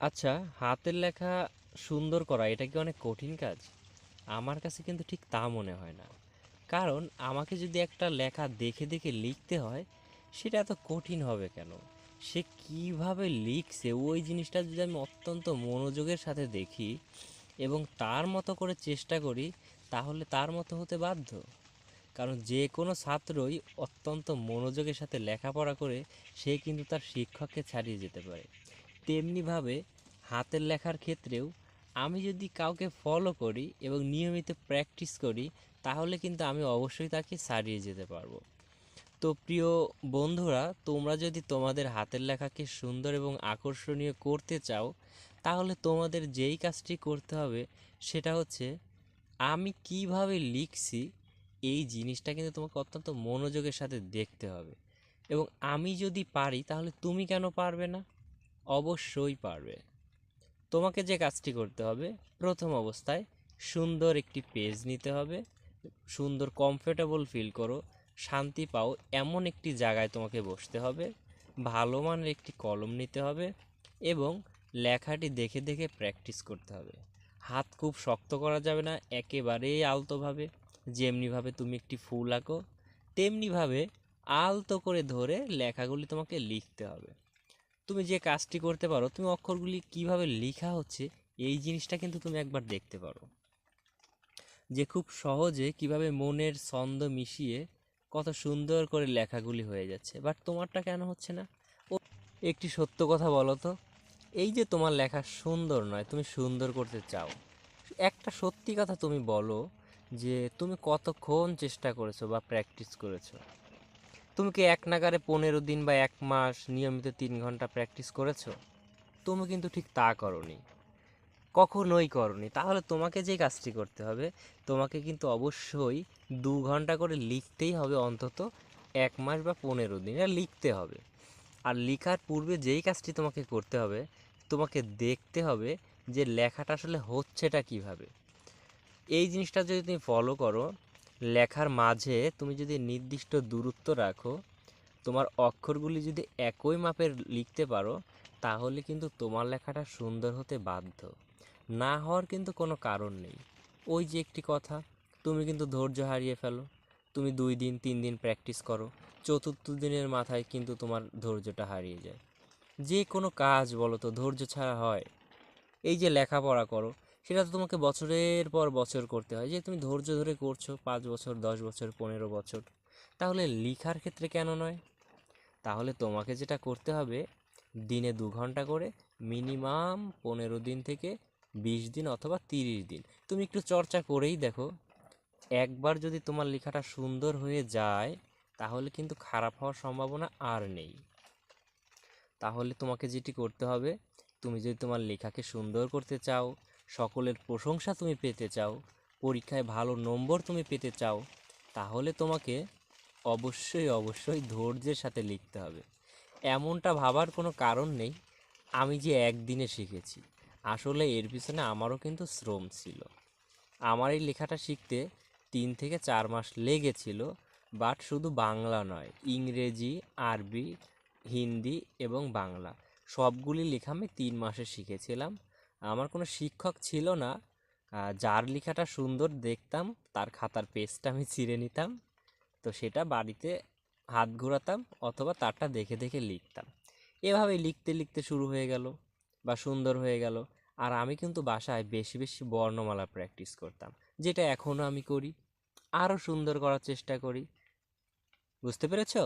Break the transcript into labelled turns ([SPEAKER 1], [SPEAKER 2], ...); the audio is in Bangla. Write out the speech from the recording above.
[SPEAKER 1] আচ্ছা, হাতের লেখা সুন্দর করা এটা কি অনেক কঠিন কাজ? আমার কাছে কিন্তু ঠিক তা মনে হয় না। কারণ আমাকে যদি একটা লেখা দেখে দেখে লিখতে হয়, সেটা এত কঠিন হবে কেন? সে কিভাবে লিখছে ওই জিনিসটা যদি আমি অত্যন্ত মনোযোগের সাথে দেখি এবং তার মতো করে চেষ্টা করি, তাহলে তার মতো হতে বাধ্য। কারণ যে কোনো ছাত্রই অত্যন্ত মনোযোগের সাথে লেখাপড়া করে সে কিন্তু তার শিক্ষককে ছাড়িয়ে যেতে পারে। তেমনিভাবে হাতের লেখার ক্ষেত্রেও আমি যদি কাউকে ফলো করি এবং নিয়মিত প্র্যাকটিস করি, তাহলে কিন্তু আমি অবশ্যই তাকে ছাড়িয়ে যেতে পারবো। তো প্রিয় বন্ধুরা, তোমরা যদি তোমাদের হাতের লেখাকে সুন্দর এবং আকর্ষণীয় করতে চাও, তাহলে তোমাদের যেই কাজটি করতে হবে সেটা হচ্ছে আমি কিভাবে লিখছি এই জিনিসটা কিন্তু তোমাকে অত্যন্ত মনোযোগের সাথে দেখতে হবে। এবং আমি যদি পারি তাহলে তুমি কেন পারবে না? অবশ্যই পারবে। তোমাকে যে কাজটি করতে হবে, প্রথম অবস্থায় সুন্দর একটি পেজ নিতে হবে। সুন্দর কমফোর্টেবল ফিল করো, শান্তি পাও এমন একটি জায়গায় তোমাকে বসতে হবে। ভালো মানের একটি কলম নিতে হবে এবং লেখাটি দেখে দেখে প্র্যাকটিস করতে হবে। হাত খুব শক্ত করা যাবে না, একেবারেই আলতোভাবে। যেমনিভাবে তুমি একটি ফুল আঁকো, তেমনিভাবে আলতো করে ধরে লেখাগুলি তোমাকে লিখতে হবে। তুমি যে কাজটি করতে পারো, তুমি অক্ষরগুলি কিভাবে লেখা হচ্ছে এই জিনিসটা কিন্তু তুমি একবার দেখতে পারো, যে খুব সহজে কিভাবে মনের ছন্দ মিশিয়ে কত সুন্দর করে লেখাগুলি হয়ে যাচ্ছে। বাট তোমারটা কেন হচ্ছে না? ও, একটি সত্য কথা বলো তো, এই যে তোমার লেখা সুন্দর নয়, তুমি সুন্দর করতে চাও, একটা সত্যি কথা তুমি বলো, যে তুমি কতক্ষণ চেষ্টা করেছো বা প্র্যাকটিস করেছো? তুমি কি এক নাগারে 15 দিন বা 1 মাস নিয়মিত 3 ঘন্টা প্র্যাকটিস করেছো? তুমি কিন্তু ঠিক তা করনি, কখনোই করনি। তাহলে তোমাকে যে কাজটি করতে হবে, তোমাকে কিন্তু অবশ্যই 2 ঘন্টা করে লিখতেই হবে, অন্তত 1 মাস বা 15 দিন এটা লিখতে হবে। আর লেখার পূর্বে যেই কাজটি তোমাকে করতে হবে, তোমাকে দেখতে হবে যে লেখাটা আসলে হচ্ছেটা কিভাবে। এই জিনিসটা যদি তুমি ফলো করো, লেখার মাঝে তুমি যদি নির্দিষ্ট দূরত্ব রাখো, তোমার অক্ষরগুলি যদি একই মাপের লিখতে পারো, তাহলে কিন্তু তোমার লেখাটা সুন্দর হতে বাধ্য। না হওয়ার কিন্তু কোনো কারণ নেই। ওই যে একটি কথা, তুমি কিন্তু ধৈর্য হারিয়ে ফেলো। তুমি 2 দিন 3 দিন প্র্যাকটিস করো, চতুর্থ দিনের মাথায় কিন্তু তোমার ধৈর্যটা হারিয়ে যায়। যে কোনো কাজ বলো তো ধৈর্য ছাড়া হয়? এই যে লেখাপড়া করো, সেটা তো তোমাকে বছরের পর বছর করতে হয়, যে তুমি ধৈর্য ধরে করছো 5 বছর 10 বছর 15 বছর। তাহলে লেখার ক্ষেত্রে কেন নয়? তাহলে তোমাকে যেটা করতে হবে, দিনে 2 ঘন্টা করে মিনিমাম 15 দিন থেকে 20 দিন অথবা 30 দিন তুমি একটু চর্চা করেই দেখো। একবার যদি তোমার লেখাটা সুন্দর হয়ে যায়, তাহলে কিন্তু খারাপ হওয়ার সম্ভাবনা আর নেই। তাহলে তোমাকে যেটি করতে হবে, তুমি যদি তোমার লেখাকে সুন্দর করতে চাও, সকলের প্রশংসা তুমি পেতে চাও, পরীক্ষায় ভালো নম্বর তুমি পেতে চাও, তাহলে তোমাকে অবশ্যই অবশ্যই ধৈর্যের সাথে লিখতে হবে। এমনটা ভাবার কোনো কারণ নেই আমি যে একদিনে শিখেছি। আসলে এর পিছনে আমারও কিন্তু শ্রম ছিল। আমার এই লেখাটা শিখতে 3 থেকে 4 মাস লেগেছিল। বাট শুধু বাংলা নয়, ইংরেজি, আরবি, হিন্দি এবং বাংলা সবগুলি লেখা আমি 3 মাসে শিখেছিলাম। আমার কোনো শিক্ষক ছিল না। যার লেখাটা সুন্দর দেখতাম তার খাতার পেজটা আমি ছিঁড়ে নিতাম, তো সেটা বাড়িতে হাত ঘোরাতাম অথবা তারটা দেখে দেখে লিখতাম। এভাবে লিখতে লিখতে শুরু হয়ে গেল বা সুন্দর হয়ে গেল। আর আমি কিন্তু বাসায় বেশি বেশি বর্ণমালা প্র্যাকটিস করতাম, যেটা এখনও আমি করি, আরও সুন্দর করার চেষ্টা করি। বুঝতে পেরেছো?